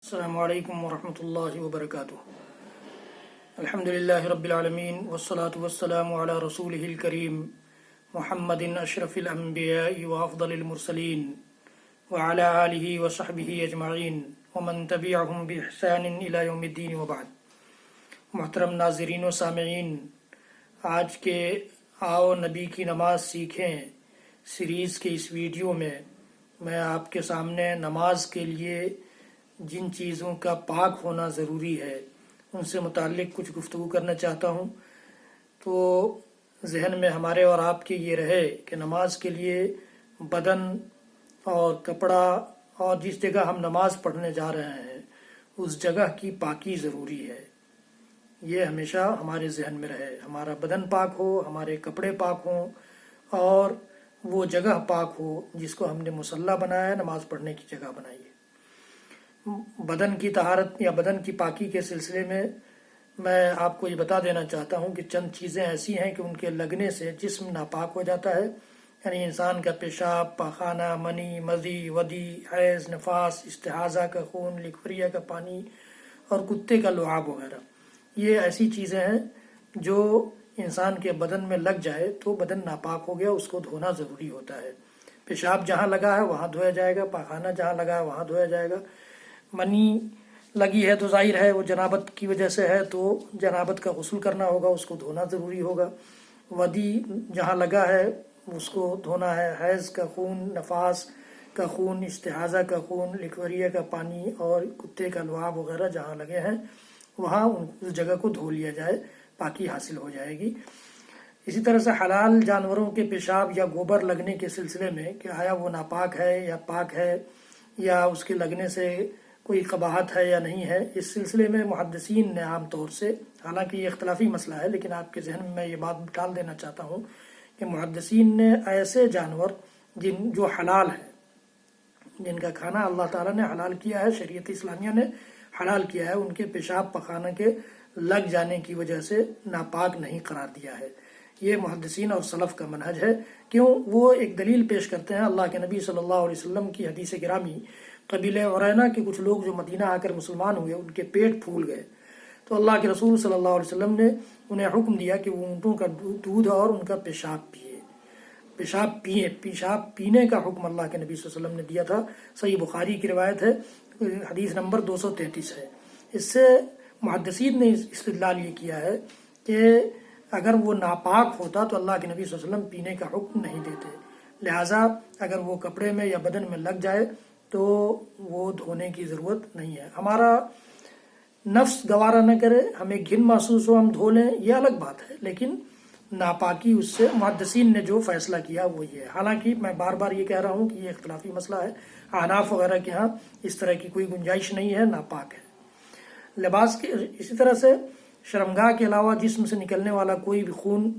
السلام علیکم ورحمۃ اللہ وبرکاتہ۔ الحمد للہ رب العالمین والصلاة والسلام علی رسولہ الکریم محمد اشرف الانبیاء وافضل المرسلین وعلی آلہ وصحبہ اجمعین ومن تبعہم بإحسان الی یوم الدین وبعد۔ محترم ناظرین و سامعین، آج کے آؤ نبی کی نماز سیکھیں سیریز کے اس ویڈیو میں آپ کے سامنے نماز کے لیے جن چیزوں کا پاک ہونا ضروری ہے ان سے متعلق کچھ گفتگو کرنا چاہتا ہوں، تو ذہن میں ہمارے اور آپ کے یہ رہے کہ نماز کے لیے بدن اور کپڑا اور جس جگہ ہم نماز پڑھنے جا رہے ہیں اس جگہ کی پاکی ضروری ہے۔ یہ ہمیشہ ہمارے ذہن میں رہے، ہمارا بدن پاک ہو، ہمارے کپڑے پاک ہوں اور وہ جگہ پاک ہو جس کو ہم نے مصلی بنایا ہے، نماز پڑھنے کی جگہ بنائی ہے۔ بدن کی طہارت یا بدن کی پاکی کے سلسلے میں آپ کو یہ بتا دینا چاہتا ہوں کہ چند چیزیں ایسی ہیں کہ ان کے لگنے سے جسم ناپاک ہو جاتا ہے، یعنی انسان کا پیشاب، پاخانہ، منی، مزی، ودی، حیض، نفاس، استحاضہ کا خون، لکوریا کا پانی اور کتے کا لعاب وغیرہ، یہ ایسی چیزیں ہیں جو انسان کے بدن میں لگ جائے تو بدن ناپاک ہو گیا، اس کو دھونا ضروری ہوتا ہے۔ پیشاب جہاں لگا ہے وہاں دھویا جائے گا، پاخانہ جہاں لگا ہے وہاں دھویا جائے گا، منی لگی ہے تو ظاہر ہے وہ جنابت کی وجہ سے ہے تو جنابت کا غسل کرنا ہوگا، اس کو دھونا ضروری ہوگا۔ ودی جہاں لگا ہے اس کو دھونا ہے، حیض کا خون، نفاس کا خون، استحاضہ کا خون، لکوریا کا پانی اور کتے کا لعاب وغیرہ جہاں لگے ہیں وہاں اس جگہ کو دھو لیا جائے، پاکی حاصل ہو جائے گی۔ اسی طرح سے حلال جانوروں کے پیشاب یا گوبر لگنے کے سلسلے میں کہ آیا وہ ناپاک ہے یا پاک ہے یا اس کے لگنے سے کوئی قباحت ہے یا نہیں ہے، اس سلسلے میں محدثین نے عام طور سے، حالانکہ یہ اختلافی مسئلہ ہے لیکن آپ کے ذہن میں یہ بات ڈال دینا چاہتا ہوں کہ محدثین نے ایسے جانور جو حلال ہیں، جن کا کھانا اللہ تعالیٰ نے حلال کیا ہے، شریعت اسلامیہ نے حلال کیا ہے، ان کے پیشاب پخانہ کے لگ جانے کی وجہ سے ناپاک نہیں قرار دیا ہے۔ یہ محدثین اور سلف کا منہج ہے۔ کیوں؟ وہ ایک دلیل پیش کرتے ہیں اللہ کے نبی صلی اللہ علیہ وسلم کی حدیث گرامی، قبیلہ عرینہ کے کچھ لوگ جو مدینہ آ کر مسلمان ہوئے ان کے پیٹ پھول گئے تو اللہ کے رسول صلی اللہ علیہ وسلم نے انہیں حکم دیا کہ وہ اونٹوں کا دودھ اور ان کا پیشاب پینے کا حکم اللہ کے نبی صلی اللہ علیہ وسلم نے دیا تھا۔ صحیح بخاری کی روایت ہے، حدیث نمبر 233 ہے۔ اس سے محدثین نے استدلال یہ کیا ہے کہ اگر وہ ناپاک ہوتا تو اللہ کے نبی صلی اللہ علیہ وسلم پینے کا حکم نہیں دیتے، لہٰذا اگر وہ کپڑے میں یا بدن میں لگ جائے تو وہ دھونے کی ضرورت نہیں ہے۔ ہمارا نفس گوارا نہ کرے، ہمیں گھن محسوس ہو، ہم دھو لیں، یہ الگ بات ہے، لیکن ناپاکی اس سے محدثین نے جو فیصلہ کیا وہ یہ ہے۔ حالانکہ میں بار بار یہ کہہ رہا ہوں کہ یہ اختلافی مسئلہ ہے، احناف وغیرہ کے ہاں اس طرح کی کوئی گنجائش نہیں ہے، ناپاک ہے۔ لباس کے اسی طرح سے شرمگاہ کے علاوہ جسم سے نکلنے والا کوئی بھی خون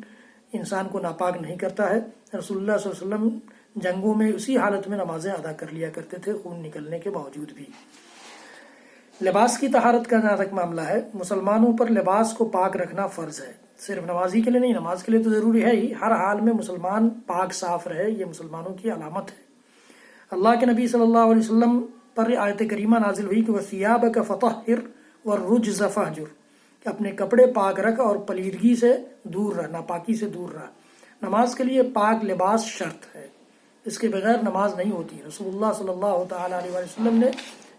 انسان کو ناپاک نہیں کرتا ہے۔ رسول اللہ صلی اللہ علیہ وسلم جنگوں میں اسی حالت میں نمازیں ادا کر لیا کرتے تھے خون نکلنے کے باوجود بھی۔ لباس کی طہارت کا جہاں تک معاملہ ہے، مسلمانوں پر لباس کو پاک رکھنا فرض ہے، صرف نمازی کے لیے نہیں، نماز کے لیے تو ضروری ہے ہی، ہر حال میں مسلمان پاک صاف رہے، یہ مسلمانوں کی علامت ہے۔ اللہ کے نبی صلی اللہ علیہ وسلم پر آیت کریمہ نازل ہوئی کہ وَثِيَابَكَ فَطَهِّرْ وَالرُّجْزَ فَاهْجُرْ، کہ اپنے کپڑے پاک رکھ اور پلیدگی سے دور رہ، ناپاکی سے دور رہ۔ نماز کے لیے پاک لباس شرط ہے، اس کے بغیر نماز نہیں ہوتی۔ رسول اللہ صلی اللہ تعالیٰ علیہ وسلم نے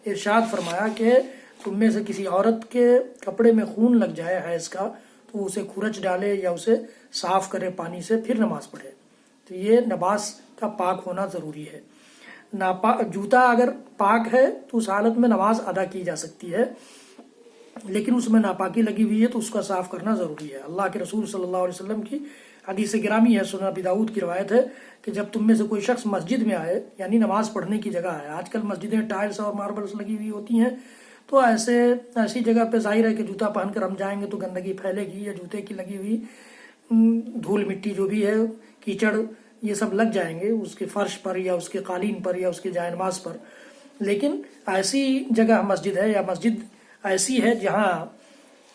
ارشاد فرمایا کہ تم میں سے کسی عورت کے کپڑے میں خون لگ جائے حیض کا تو وہ اسے کھرچ ڈالے یا اسے صاف کرے پانی سے، پھر نماز پڑھے۔ تو یہ لباس کا پاک ہونا ضروری ہے۔ جوتا اگر پاک ہے تو اس حالت میں نماز ادا کی جا سکتی ہے، لیکن اس میں ناپاکی لگی ہوئی ہے تو اس کا صاف کرنا ضروری ہے۔ اللہ کے رسول صلی اللہ علیہ وسلم کی حدیث گرامی ہے، سنن ابی داؤد کی روایت ہے کہ جب تم میں سے کوئی شخص مسجد میں آئے، یعنی نماز پڑھنے کی جگہ ہے، آج کل مسجدیں ٹائلز اور ماربلز لگی ہوئی ہوتی ہیں تو ایسی جگہ پہ ظاہر ہے کہ جوتا پہن کر ہم جائیں گے تو گندگی پھیلے گی، یا جوتے کی لگی ہوئی دھول مٹی جو بھی ہے، کیچڑ، یہ سب لگ جائیں گے اس کے فرش پر یا اس کے قالین پر یا اس کے جائے نماز پر۔ لیکن ایسی جگہ مسجد ہے یا مسجد ایسی ہے جہاں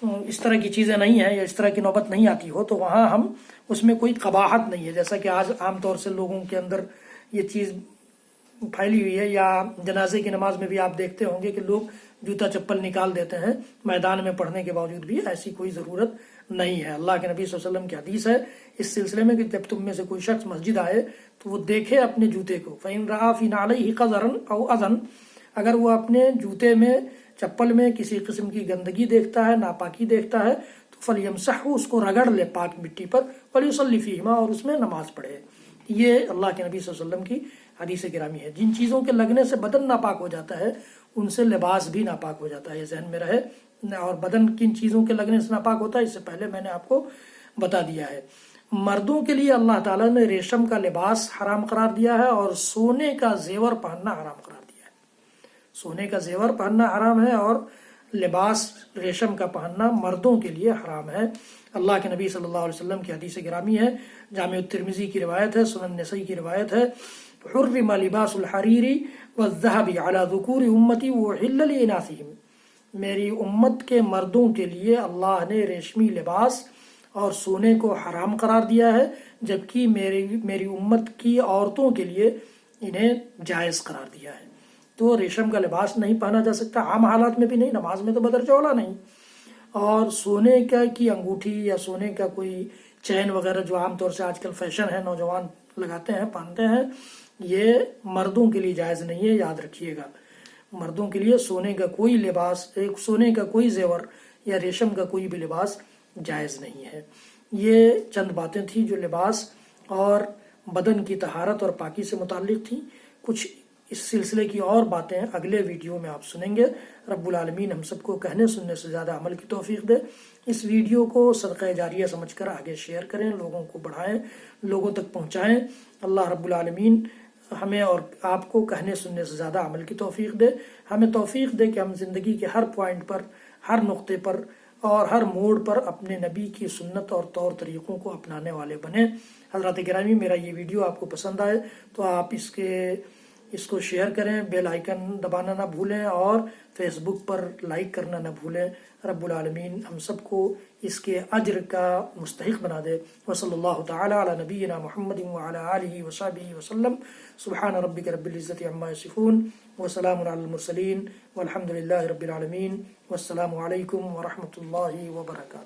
اس طرح کی چیزیں نہیں ہیں یا اس طرح کی نوبت نہیں آتی ہو تو وہاں ہم اس میں کوئی قباحت نہیں ہے، جیسا کہ آج عام طور سے لوگوں کے اندر یہ چیز پھیلی ہوئی ہے، یا جنازے کی نماز میں بھی آپ دیکھتے ہوں گے کہ لوگ جوتا چپل نکال دیتے ہیں میدان میں پڑھنے کے باوجود بھی، ایسی کوئی ضرورت نہیں ہے۔ اللہ کے نبی صلی اللہ علیہ وسلم کی حدیث ہے اس سلسلے میں کہ جب تم میں سے کوئی شخص مسجد آئے تو وہ دیکھے اپنے جوتے کو، فَإِن رَأَىٰ فِي نَعْلَيْهِ قَذَرًا أَوْ أَذًا، اگر وہ اپنے جوتے میں چپل میں کسی قسم کی گندگی دیکھتا ہے، ناپاکی دیکھتا ہے تو فَلْيَمْسَحْهُ، اس کو رگڑ لے پاک مٹی پر، وَلْيُصَلِّ فِيهِمَا، اور اس میں نماز پڑھے۔ یہ اللہ کے نبی صلی اللہ علیہ وسلم کی حدیث گرامی ہے۔ جن چیزوں کے لگنے سے بدن ناپاک ہو جاتا ہے ان سے لباس بھی ناپاک ہو جاتا ہے، یہ ذہن میں رہے۔ اور بدن کن چیزوں کے لگنے سے ناپاک ہوتا ہے اس سے پہلے میں نے آپ کو بتا دیا ہے۔ مردوں کے لیے اللہ تعالیٰ نے ریشم کا لباس حرام قرار دیا ہے اور سونے کا زیور پہننا حرام قرار دیا ہے۔ سونے کا زیور پہننا حرام ہے اور لباس ریشم کا پہننا مردوں کے لیے حرام ہے۔ اللہ کے نبی صلی اللہ علیہ وسلم کی حدیث گرامی ہے، جامع الترمذی کی روایت ہے، سنن نسائی کی روایت ہے، حرم لباس الحریر والذهب على ذکور امتی وحل لاناثهم، میری امت کے مردوں کے لیے اللہ نے ریشمی لباس اور سونے کو حرام قرار دیا ہے، جبکہ میری امت کی عورتوں کے لیے انہیں جائز قرار دیا ہے۔ تو ریشم کا لباس نہیں پہنا جا سکتا، عام حالات میں بھی نہیں، نماز میں تو بدرجہ اولا نہیں۔ اور سونے کی انگوٹھی یا سونے کا کوئی چین وغیرہ جو عام طور سے آج کل فیشن ہے، نوجوان لگاتے ہیں، پہنتے ہیں، یہ مردوں کے لیے جائز نہیں ہے، یاد رکھیے گا۔ مردوں کے لیے سونے کا کوئی لباس، سونے کا کوئی زیور یا ریشم کا کوئی بھی لباس جائز نہیں ہے۔ یہ چند باتیں تھیں جو لباس اور بدن کی طہارت اور پاکی سے متعلق تھیں۔ کچھ اس سلسلے کی اور باتیں اگلے ویڈیو میں آپ سنیں گے۔ رب العالمین ہم سب کو کہنے سننے سے زیادہ عمل کی توفیق دے۔ اس ویڈیو کو صدقہ جاریہ سمجھ کر آگے شیئر کریں، لوگوں کو بڑھائیں، لوگوں تک پہنچائیں۔ اللہ رب العالمین ہمیں اور آپ کو کہنے سننے سے زیادہ عمل کی توفیق دے۔ ہمیں توفیق دے کہ ہم زندگی کے ہر پوائنٹ پر، ہر نقطے پر اور ہر موڑ پر اپنے نبی کی سنت اور طور طریقوں کو اپنانے والے بنیں۔ حضرات گرامی، میرا یہ ویڈیو آپ کو پسند آئے تو آپ اس کو شیئر کریں، بیل آئیکن دبانا نہ بھولیں اور فیس بک پر لائک کرنا نہ بھولیں۔ رب العالمین ہم سب کو اس کے اجر کا مستحق بنا دے۔ وصلی اللہ تعالی علی نبینا محمد وعلی آلہ وصحبہ وسلم۔ سبحان ربک رب العزت عما یصفون وسلام علی المرسلین والحمد للہ رب العالمین۔ والسلام علیکم ورحمۃ اللہ وبرکاتہ۔